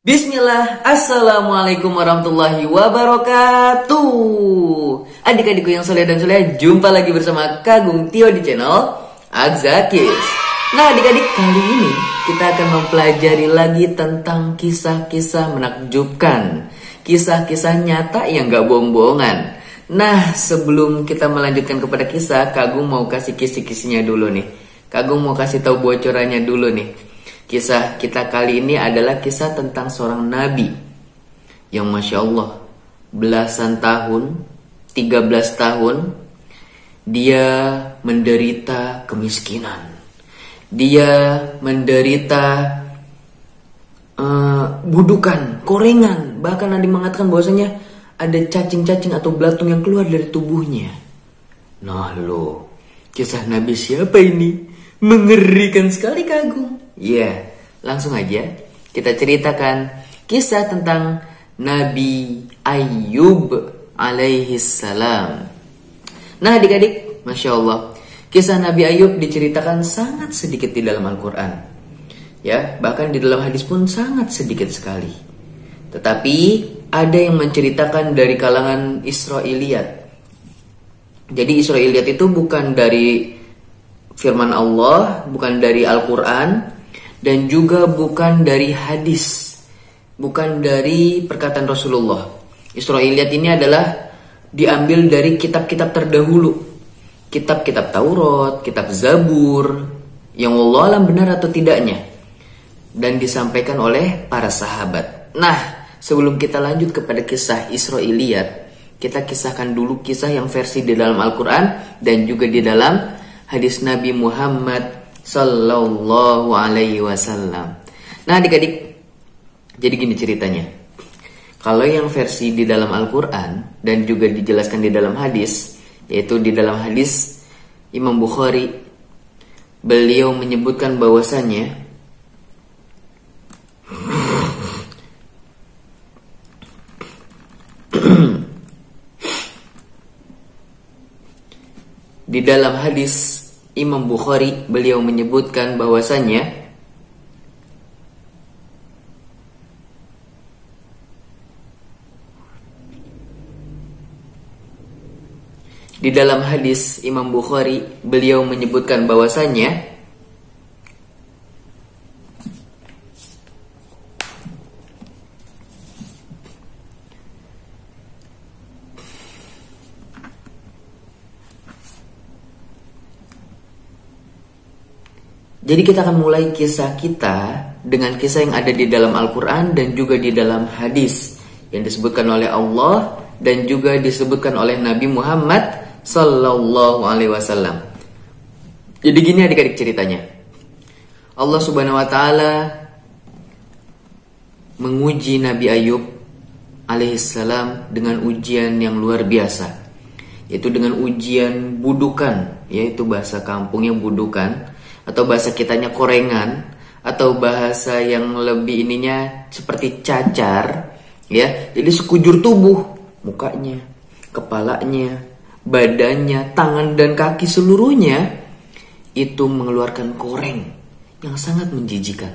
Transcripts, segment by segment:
Bismillah, Assalamualaikum warahmatullahi wabarakatuh. Adik-adikku yang soleh dan soleh, jumpa lagi bersama Kagum Tio di channel Agzakis. Nah adik-adik, kali ini kita akan mempelajari lagi tentang kisah-kisah menakjubkan, kisah-kisah nyata yang gak bohong-bohongan. Nah sebelum kita melanjutkan kepada kisah, Kagum mau kasih kisi-kisinya dulu nih. Kagum mau kasih tahu bocorannya dulu nih. Kisah kita kali ini adalah kisah tentang seorang nabi yang Masya Allah belasan tahun, 13 tahun dia menderita kemiskinan. Dia menderita budukan, korengan. Bahkan ada yang mengatakan bahwasanya ada cacing-cacing atau belatung yang keluar dari tubuhnya. Nah loh, kisah nabi siapa ini? Mengerikan sekali Kagum. Ya, langsung aja kita ceritakan kisah tentang Nabi Ayub alaihi salam. Nah adik-adik, Masya Allah, kisah Nabi Ayub diceritakan sangat sedikit di dalam Al-Quran. Ya, bahkan di dalam hadis pun sangat sedikit sekali. Tetapi ada yang menceritakan dari kalangan Israiliyat. Jadi Israiliyat itu bukan dari firman Allah, bukan dari Al-Quran, dan juga bukan dari hadis, bukan dari perkataan Rasulullah. Israiliyat ini adalah diambil dari kitab-kitab terdahulu, kitab-kitab Taurat, kitab Zabur, yang wallahu alam benar atau tidaknya, dan disampaikan oleh para sahabat. Nah, sebelum kita lanjut kepada kisah Israiliyat, kita kisahkan dulu kisah yang versi di dalam Al-Quran dan juga di dalam hadis Nabi Muhammad Sallallahu alaihi wasallam. Nah adik-adik, jadi gini ceritanya. Kalau yang versi di dalam Al-Quran dan juga dijelaskan di dalam hadis, yaitu di dalam hadis Imam Bukhari, beliau menyebutkan bahwasanya di dalam hadis Imam Bukhari, beliau menyebutkan bahwasanya di dalam hadis Imam Bukhari, beliau menyebutkan bahwasanya jadi kita akan mulai kisah kita dengan kisah yang ada di dalam Al-Quran dan juga di dalam hadis yang disebutkan oleh Allah dan juga disebutkan oleh Nabi Muhammad Sallallahu alaihi wasallam. Jadi gini adik-adik ceritanya. Allah Subhanahu wa ta'ala menguji Nabi Ayub alaihissalam dengan ujian yang luar biasa, yaitu dengan ujian budukan, yaitu bahasa kampungnya budukan, atau bahasa kitanya korengan, atau bahasa yang lebih ininya seperti cacar, ya. Jadi sekujur tubuh, mukanya, kepalanya, badannya, tangan dan kaki seluruhnya itu mengeluarkan koreng yang sangat menjijikan.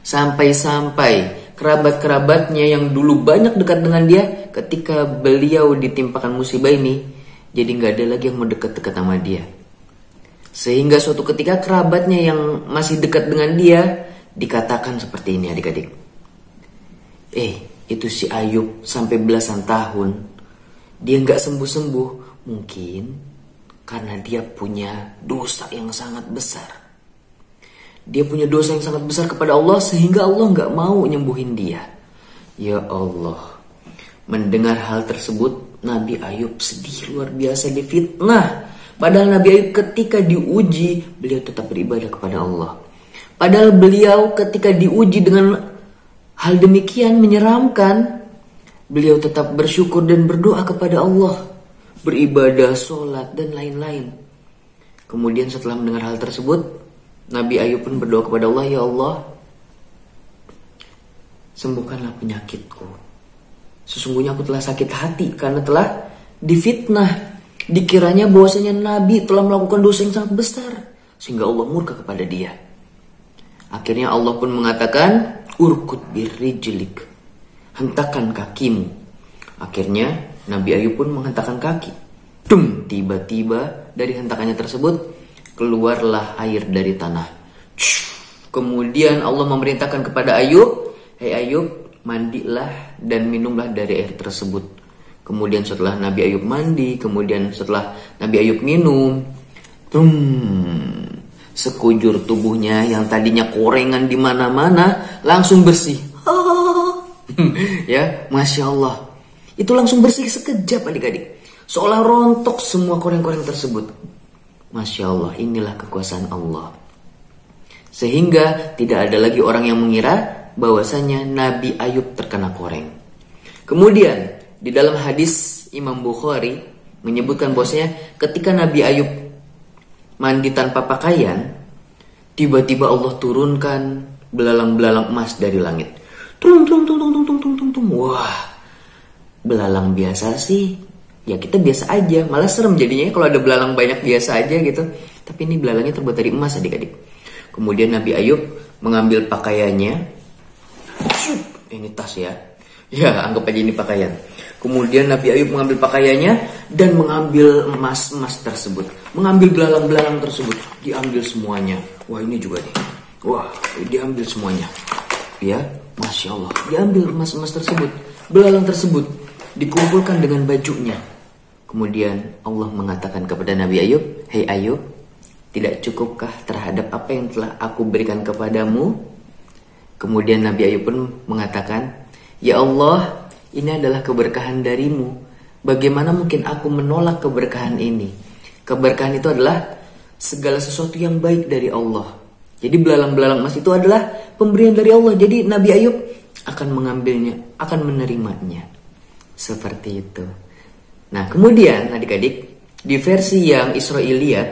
Sampai-sampai kerabat-kerabatnya yang dulu banyak dekat dengan dia, ketika beliau ditimpakan musibah ini, jadi nggak ada lagi yang mau dekat-dekat sama dia. Sehingga suatu ketika kerabatnya yang masih dekat dengan dia dikatakan seperti ini adik-adik. Itu si Ayub sampai belasan tahun dia nggak sembuh-sembuh. Mungkin karena dia punya dosa yang sangat besar. Dia punya dosa yang sangat besar kepada Allah sehingga Allah nggak mau nyembuhin dia. Ya Allah. Mendengar hal tersebut, Nabi Ayub sedih luar biasa, difitnah. Padahal Nabi Ayub ketika diuji, beliau tetap beribadah kepada Allah. Padahal beliau ketika diuji dengan hal demikian menyeramkan, beliau tetap bersyukur dan berdoa kepada Allah, beribadah, sholat, dan lain-lain. Kemudian setelah mendengar hal tersebut, Nabi Ayub pun berdoa kepada Allah, ya Allah, sembuhkanlah penyakitku. Sesungguhnya aku telah sakit hati karena telah difitnah. Dikiranya bahwasanya Nabi telah melakukan dosa yang sangat besar sehingga Allah murka kepada dia. Akhirnya Allah pun mengatakan, urkut birrijlik, hentakan kakimu. Akhirnya Nabi Ayub pun menghentakkan kaki. Tiba-tiba dari hentakannya tersebut keluarlah air dari tanah. Kemudian Allah memerintahkan kepada Ayub, "Hei Ayub, mandilah dan minumlah dari air tersebut." Kemudian setelah Nabi Ayub mandi, kemudian setelah Nabi Ayub minum, sekujur tubuhnya yang tadinya korengan di mana-mana langsung bersih. Ya, Masya Allah. Itu langsung bersih sekejap adik-adik. Seolah rontok semua koreng-koreng tersebut. Masya Allah, inilah kekuasaan Allah. Sehingga tidak ada lagi orang yang mengira bahwasanya Nabi Ayub terkena koreng. Kemudian di dalam hadis Imam Bukhari menyebutkan bahwasanya ketika Nabi Ayub mandi tanpa pakaian, tiba-tiba Allah turunkan belalang-belalang emas dari langit. Wah, belalang biasa sih, ya kita biasa aja, malah serem jadinya kalau ada belalang banyak biasa aja gitu. Tapi ini belalangnya terbuat dari emas adik-adik. Kemudian Nabi Ayub mengambil pakaiannya. Ini tas ya. Ya, anggap aja ini pakaian. Kemudian Nabi Ayub mengambil pakaiannya dan mengambil emas-emas tersebut. Mengambil belalang-belalang tersebut. Diambil semuanya. Wah, ini juga nih. Wah, diambil semuanya. Ya, Masya Allah. Diambil emas-emas tersebut. Belalang tersebut dikumpulkan dengan bajunya. Kemudian Allah mengatakan kepada Nabi Ayub, "Hei Ayub, tidak cukupkah terhadap apa yang telah aku berikan kepadamu?" Kemudian Nabi Ayub pun mengatakan, "Ya Allah, ini adalah keberkahan darimu. Bagaimana mungkin aku menolak keberkahan ini? Keberkahan itu adalah segala sesuatu yang baik dari Allah." Jadi belalang-belalang emas itu adalah pemberian dari Allah. Jadi Nabi Ayub akan mengambilnya, akan menerimanya. Seperti itu. Nah, kemudian adik-adik, di versi yang Israiliyat,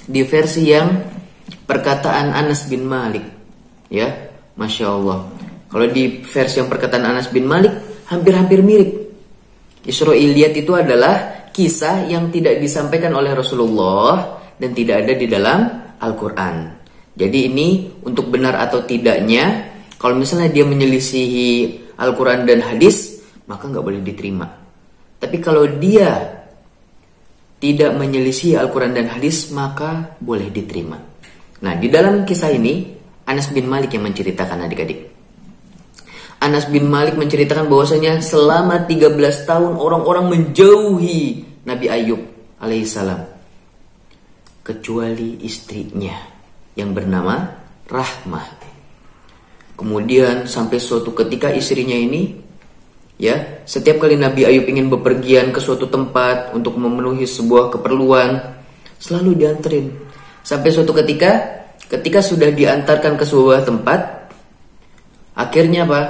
di versi yang perkataan Anas bin Malik, ya, Masya Allah. Kalau di versi yang perkataan Anas bin Malik, hampir-hampir mirip. Israiliyat itu adalah kisah yang tidak disampaikan oleh Rasulullah dan tidak ada di dalam Al-Quran. Jadi ini untuk benar atau tidaknya, kalau misalnya dia menyelisihi Al-Quran dan hadis, maka nggak boleh diterima. Tapi kalau dia tidak menyelisihi Al-Quran dan hadis, maka boleh diterima. Nah, di dalam kisah ini, Anas bin Malik yang menceritakan adik-adik. Anas bin Malik menceritakan bahwasanya selama 13 tahun orang-orang menjauhi Nabi Ayub alaihissalam. Kecuali istrinya yang bernama Rahmah. Kemudian sampai suatu ketika istrinya ini, ya, setiap kali Nabi Ayub ingin bepergian ke suatu tempat untuk memenuhi sebuah keperluan, selalu dianterin. Sampai suatu ketika sudah diantarkan ke sebuah tempat, akhirnya apa?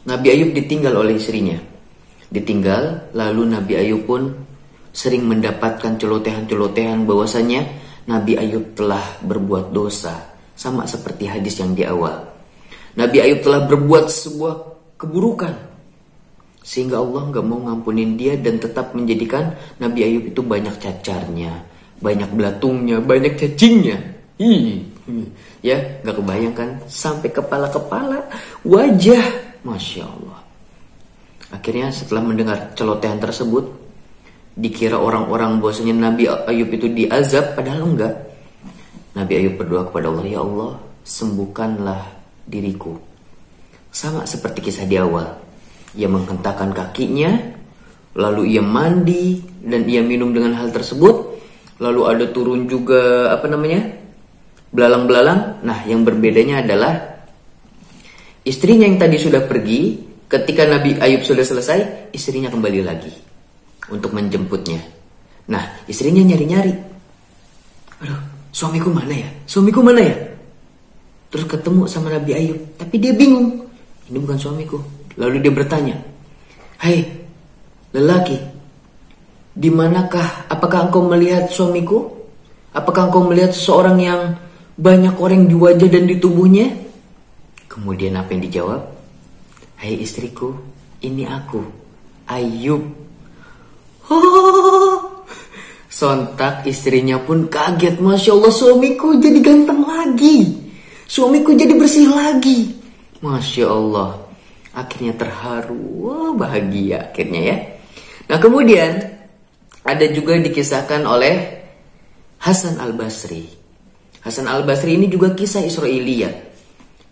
Nabi Ayub ditinggal oleh istrinya. Ditinggal, lalu Nabi Ayub pun sering mendapatkan celotehan-celotehan bahwasanya Nabi Ayub telah berbuat dosa, sama seperti hadis yang di awal. Nabi Ayub telah berbuat sebuah keburukan, sehingga Allah gak mau ngampunin dia dan tetap menjadikan Nabi Ayub itu banyak cacarnya, banyak belatungnya, banyak cacingnya. Ya, gak kebayangkan sampai kepala-kepala, wajah, Masya Allah. Akhirnya setelah mendengar celotehan tersebut, dikira orang-orang bahwasanya Nabi Ayub itu diazab, padahal enggak. Nabi Ayub berdoa kepada Allah, "Ya Allah, sembuhkanlah diriku." Sama seperti kisah di awal. Ia menghentakkan kakinya, lalu ia mandi dan ia minum dengan hal tersebut. Lalu ada turun juga belalang-belalang. Nah, yang berbedanya adalah istrinya yang tadi sudah pergi, ketika Nabi Ayub sudah selesai, istrinya kembali lagi untuk menjemputnya. Nah, istrinya nyari-nyari. Aduh, suamiku mana ya? Suamiku mana ya? Terus ketemu sama Nabi Ayub, tapi dia bingung. Ini bukan suamiku. Lalu dia bertanya, "Hai, lelaki, di manakah? Apakah engkau melihat suamiku? Apakah engkau melihat seseorang yang banyak orang di wajah dan di tubuhnya?" Kemudian apa yang dijawab? "Hai istriku, ini aku, Ayub." Sontak istrinya pun kaget. Masya Allah, suamiku jadi ganteng lagi. Suamiku jadi bersih lagi. Masya Allah. Akhirnya terharu. Wah, bahagia akhirnya ya. Nah kemudian ada juga dikisahkan oleh Hasan al-Basri. Hasan al-Basri ini juga kisah Israiliyat.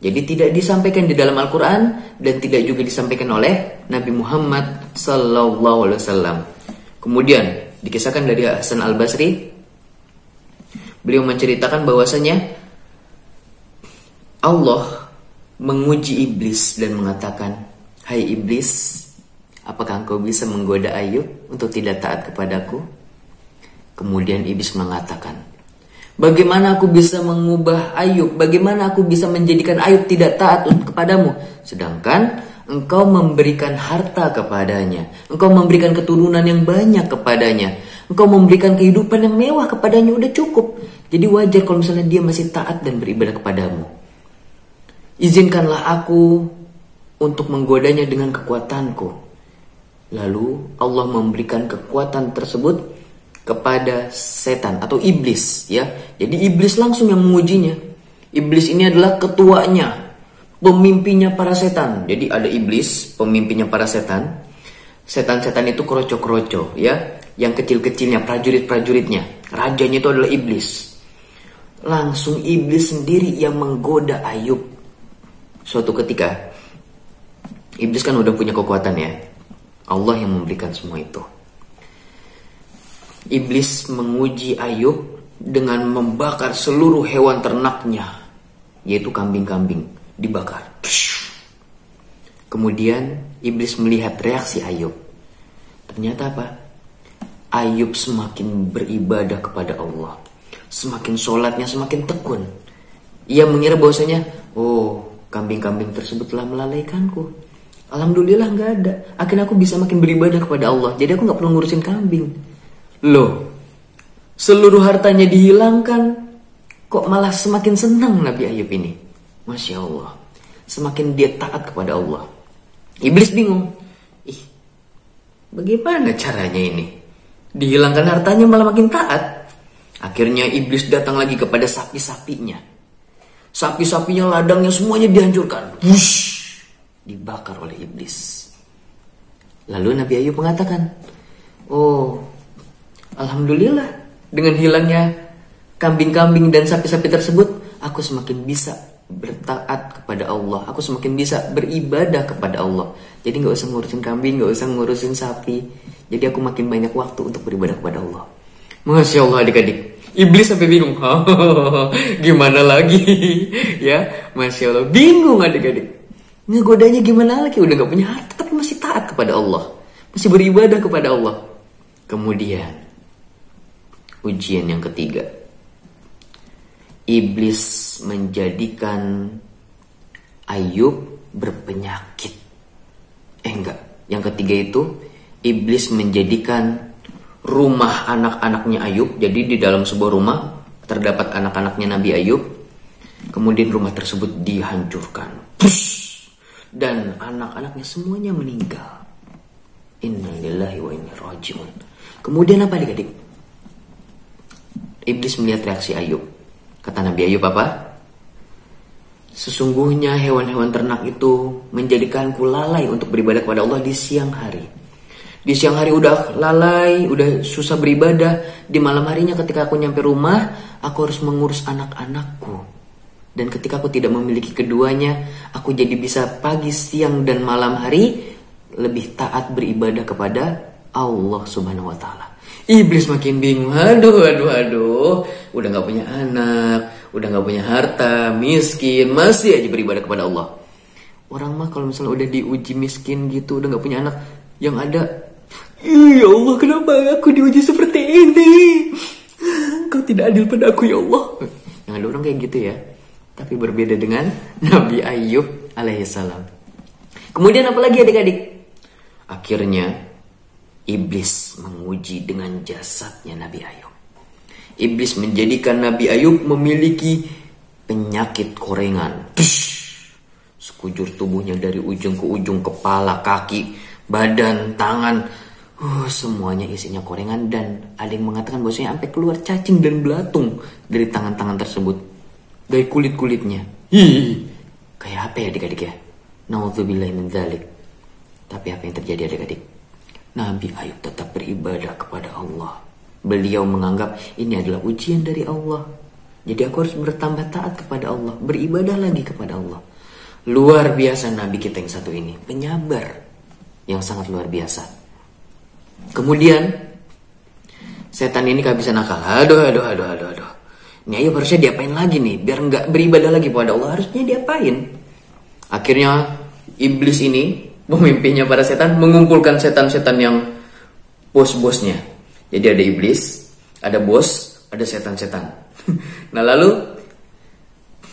Jadi tidak disampaikan di dalam Al-Quran dan tidak juga disampaikan oleh Nabi Muhammad SAW. Kemudian dikisahkan dari Hasan al-Basri, beliau menceritakan bahwasanya Allah menguji iblis dan mengatakan, "Hai iblis, apakah engkau bisa menggoda Ayub untuk tidak taat kepadaku?" Kemudian iblis mengatakan, "Bagaimana aku bisa mengubah Ayub? Bagaimana aku bisa menjadikan Ayub tidak taat kepadamu? Sedangkan engkau memberikan harta kepadanya. Engkau memberikan keturunan yang banyak kepadanya. Engkau memberikan kehidupan yang mewah kepadanya, udah cukup. Jadi wajar kalau misalnya dia masih taat dan beribadah kepadamu. Izinkanlah aku untuk menggodanya dengan kekuatanku." Lalu Allah memberikan kekuatan tersebut kepada setan atau iblis ya. Jadi iblis langsung yang mengujinya. Iblis ini adalah ketuanya, pemimpinnya para setan. Jadi ada iblis, pemimpinnya para setan. Setan-setan itu kroco-kroco ya, yang kecil-kecilnya, prajurit-prajuritnya. Rajanya itu adalah iblis. Langsung iblis sendiri yang menggoda Ayub. Suatu ketika iblis kan udah punya kekuatan ya. Allah yang memberikan semua itu. Iblis menguji Ayub dengan membakar seluruh hewan ternaknya, yaitu kambing-kambing, dibakar. Kemudian iblis melihat reaksi Ayub. Ternyata apa? Ayub semakin beribadah kepada Allah, semakin sholatnya semakin tekun. Ia mengira bahwasanya, oh, kambing-kambing tersebut telah melalaikanku. Alhamdulillah nggak ada. Akhirnya aku bisa makin beribadah kepada Allah. Jadi aku nggak perlu ngurusin kambing. Loh, seluruh hartanya dihilangkan, kok malah semakin senang Nabi Ayub ini. Masya Allah, semakin dia taat kepada Allah. Iblis bingung, bagaimana caranya ini? Dihilangkan hartanya malah makin taat. Akhirnya iblis datang lagi kepada sapi-sapinya. Sapi-sapinya, ladangnya semuanya dihancurkan. Wush, dibakar oleh iblis. Lalu Nabi Ayub mengatakan, oh, alhamdulillah, dengan hilangnya kambing-kambing dan sapi-sapi tersebut, aku semakin bisa bertaat kepada Allah. Aku semakin bisa beribadah kepada Allah. Jadi gak usah ngurusin kambing, gak usah ngurusin sapi. Jadi aku makin banyak waktu untuk beribadah kepada Allah. Masya Allah adik-adik. Iblis sampai bingung. Gimana lagi? Ya, Masya Allah. Bingung adik-adik. Ngegodanya gimana lagi? Udah gak punya harta tapi masih taat kepada Allah. Masih beribadah kepada Allah. Kemudian ujian yang ketiga, iblis menjadikan Ayub berpenyakit. Yang ketiga itu iblis menjadikan rumah anak-anaknya Ayub. Jadi di dalam sebuah rumah terdapat anak-anaknya Nabi Ayub. Kemudian rumah tersebut dihancurkan. Dan anak-anaknya semuanya meninggal. Innalillahi wa inna ilaihi raji'un. Kemudian apa adik-adik? Iblis melihat reaksi Ayub. Kata Nabi Ayub apa? Sesungguhnya hewan-hewan ternak itu menjadikanku lalai untuk beribadah kepada Allah di siang hari. Di siang hari udah lalai, udah susah beribadah. Di malam harinya ketika aku nyampe rumah, aku harus mengurus anak-anakku. Dan ketika aku tidak memiliki keduanya, aku jadi bisa pagi, siang, dan malam hari lebih taat beribadah kepada Allah Subhanahu wa Ta'ala. Iblis makin bingung. Aduh. Udah gak punya anak, udah gak punya harta, miskin, masih aja beribadah kepada Allah. Orang mah kalau misalnya udah diuji miskin gitu, udah gak punya anak, yang ada, ya Allah, kenapa aku diuji seperti ini? Kau tidak adil pada aku ya Allah. Yang ada orang kayak gitu ya. Tapi berbeda dengan Nabi Ayub alaihissalam. Kemudian apalagi adik-adik? Akhirnya iblis menguji dengan jasadnya Nabi Ayub. Iblis menjadikan Nabi Ayub memiliki penyakit korengan. Sekujur tubuhnya dari ujung ke ujung, kepala, kaki, badan, tangan, semuanya isinya korengan. Dan ada yang mengatakan bahwasanya sampai keluar cacing dan belatung dari tangan-tangan tersebut, dari kulit-kulitnya. Hi, kayak apa ya adik-adik ya? Nauzubillahi min dzalik. Tapi apa yang terjadi adik-adik? Nabi Ayub tetap beribadah kepada Allah. Beliau menganggap ini adalah ujian dari Allah. Jadi aku harus bertambah taat kepada Allah, beribadah lagi kepada Allah. Luar biasa Nabi kita yang satu ini, penyabar yang sangat luar biasa. Kemudian setan ini kehabisan akal. Aduh. Ini Ayub harusnya diapain lagi nih biar nggak beribadah lagi kepada Allah? Harusnya diapain? Akhirnya iblis ini, pemimpinnya para setan, mengumpulkan setan-setan yang bos-bosnya. Jadi ada iblis, ada bos, ada setan-setan. Nah lalu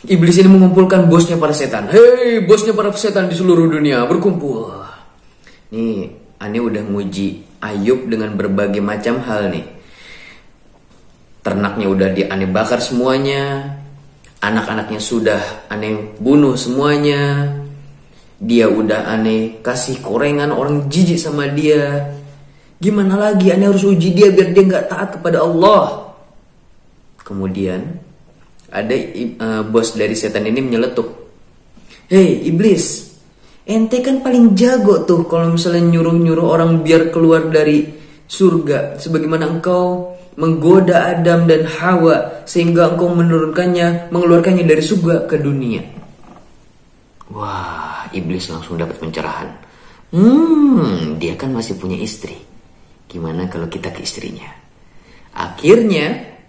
iblis ini mengumpulkan bosnya para setan. Hei bosnya para setan di seluruh dunia berkumpul. Nih aneh udah nguji Ayub dengan berbagai macam hal nih. Ternaknya udah aneh bakar semuanya. Anak-anaknya sudah aneh bunuh semuanya. Dia udah aneh kasih korengan orang jijik sama dia. Gimana lagi aneh harus uji dia biar dia gak taat kepada Allah. Kemudian ada bos dari setan ini menyeletuk. Hei iblis, ente kan paling jago tuh kalau misalnya nyuruh-nyuruh orang biar keluar dari surga. Sebagaimana engkau menggoda Adam dan Hawa sehingga engkau mengeluarkannya dari surga ke dunia. Wah, iblis langsung dapat pencerahan. Dia kan masih punya istri. Gimana kalau kita ke istrinya? Akhirnya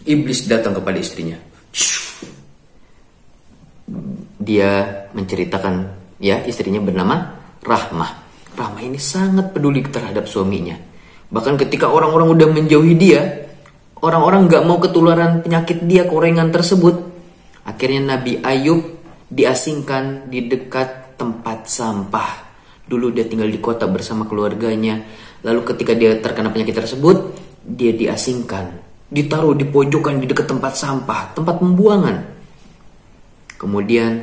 iblis datang kepada istrinya. Dia menceritakan, ya istrinya bernama Rahmah. Rahmah ini sangat peduli terhadap suaminya. Bahkan ketika orang-orang udah menjauhi dia, orang-orang gak mau ketularan penyakit dia, korengan tersebut. Akhirnya Nabi Ayub diasingkan di dekat tempat sampah. Dulu dia tinggal di kota bersama keluarganya. Lalu ketika dia terkena penyakit tersebut, dia diasingkan, ditaruh di pojokan di dekat tempat sampah, tempat pembuangan. Kemudian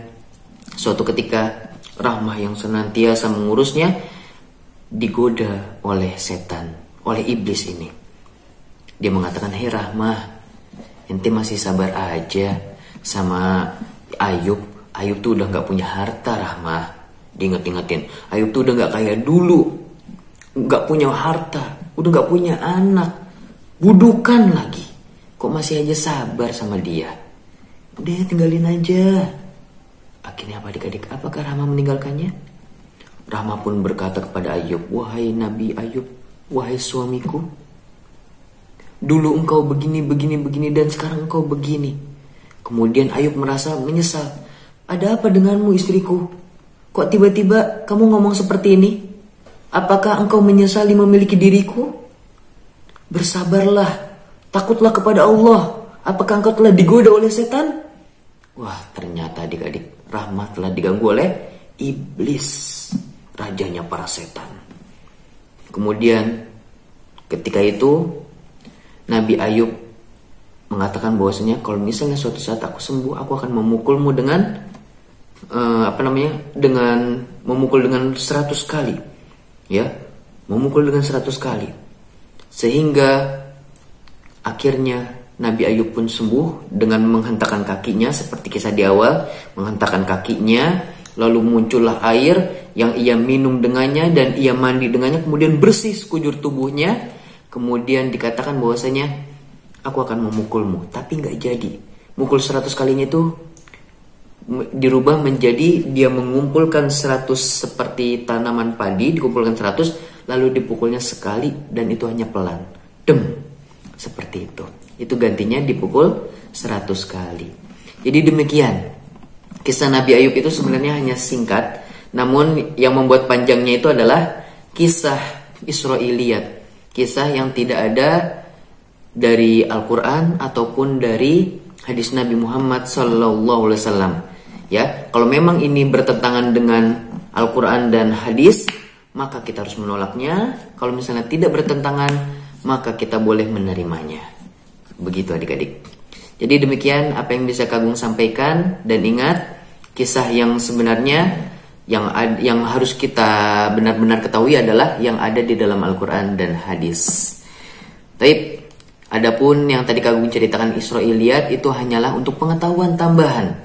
suatu ketika Rahmah yang senantiasa mengurusnya digoda oleh setan, oleh iblis ini. Dia mengatakan, hei Rahmah, ente masih sabar aja sama Ayub. Ayub tuh udah gak punya harta Rahmah. Diinget-ingetin, Ayub tuh udah gak kaya dulu, gak punya harta, udah gak punya anak, budukan lagi. Kok masih aja sabar sama dia? Udah tinggalin aja. Akhirnya apa adik-adik? Apakah Rahmah meninggalkannya? Rahmah pun berkata kepada Ayub, wahai Nabi Ayub, wahai suamiku, dulu engkau begini dan sekarang engkau begini. Kemudian Ayub merasa menyesal. Ada apa denganmu istriku? Kok tiba-tiba kamu ngomong seperti ini? Apakah engkau menyesali memiliki diriku? Bersabarlah, takutlah kepada Allah. Apakah engkau telah digoda oleh setan? Wah, ternyata adik-adik, Rahmah telah diganggu oleh iblis, rajanya para setan. Kemudian ketika itu Nabi Ayub mengatakan bahwasanya kalau misalnya suatu saat aku sembuh, aku akan memukulmu dengan dengan memukul dengan 100 kali. Ya, memukul dengan 100 kali. Sehingga akhirnya Nabi Ayub pun sembuh dengan menghentakkan kakinya seperti kisah di awal, menghentakkan kakinya, lalu muncullah air yang ia minum dengannya dan ia mandi dengannya, kemudian bersih sekujur tubuhnya. Kemudian dikatakan bahwasanya aku akan memukulmu, tapi nggak jadi. Mukul 100 kalinya itu dirubah menjadi dia mengumpulkan 100 seperti tanaman padi, dikumpulkan 100 lalu dipukulnya sekali dan itu hanya pelan. Dem. Seperti itu. Itu gantinya dipukul 100 kali. Jadi demikian. Kisah Nabi Ayub itu sebenarnya hanya singkat, namun yang membuat panjangnya itu adalah kisah Israiliyat. Kisah yang tidak ada dari Al-Quran ataupun dari hadis Nabi Muhammad SAW. Ya, kalau memang ini bertentangan dengan Al-Quran dan hadis, maka kita harus menolaknya. Kalau misalnya tidak bertentangan, maka kita boleh menerimanya. Begitu adik-adik. Jadi demikian apa yang bisa Kak Agung sampaikan. Dan ingat, kisah yang sebenarnya yang harus kita benar-benar ketahui adalah yang ada di dalam Al-Quran dan hadis. Taib. Adapun yang tadi Kak Agung ceritakan Israiliyat itu hanyalah untuk pengetahuan tambahan.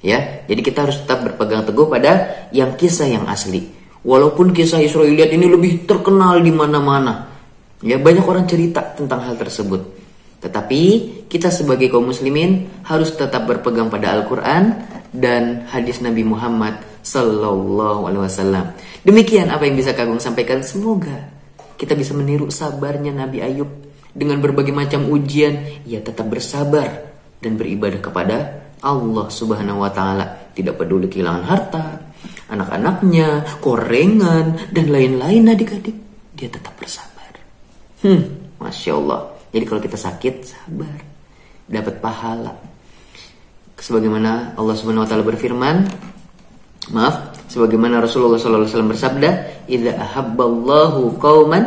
Ya, jadi kita harus tetap berpegang teguh pada yang kisah yang asli. Walaupun kisah Israiliyat ini lebih terkenal di mana-mana. Ya, banyak orang cerita tentang hal tersebut. Tetapi kita sebagai kaum muslimin harus tetap berpegang pada Al-Quran dan hadis Nabi Muhammad Sallallahu Alaihi Wasallam. Demikian apa yang bisa Kang sampaikan. Semoga kita bisa meniru sabarnya Nabi Ayub. Dengan berbagai macam ujian, ia tetap bersabar dan beribadah kepada Allah Subhanahu wa Ta'ala. Tidak peduli kehilangan harta, anak-anaknya, korengan, dan lain-lain adik-adik. Dia tetap bersabar. Masya Allah. Jadi kalau kita sakit, sabar. Dapat pahala. Sebagaimana Allah Subhanahu wa Ta'ala berfirman, sebagaimana Rasulullah SAW bersabda, "Idza ahabballahu qauman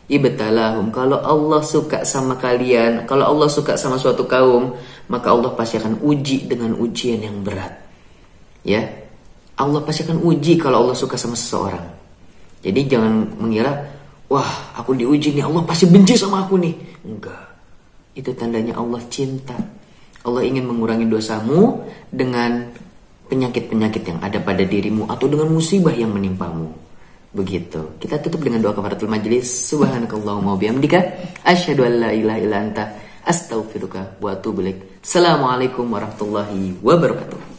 ibtalahum." Kalau Allah suka sama kalian, kalau Allah suka sama suatu kaum, maka Allah pasti akan uji dengan ujian yang berat. Ya, Allah pasti akan uji kalau Allah suka sama seseorang. Jadi jangan mengira, wah aku diuji nih, Allah pasti benci sama aku nih. Enggak. Itu tandanya Allah cinta. Allah ingin mengurangi dosamu dengan penyakit-penyakit yang ada pada dirimu atau dengan musibah yang menimpamu. Begitu. Kita tutup dengan doa kafaratul majlis. Subhanakallahumma wa bihamdika asyhadu an la ilaha illa anta astaghfiruka wa atubu ilaik. Assalamualaikum warahmatullahi wabarakatuh.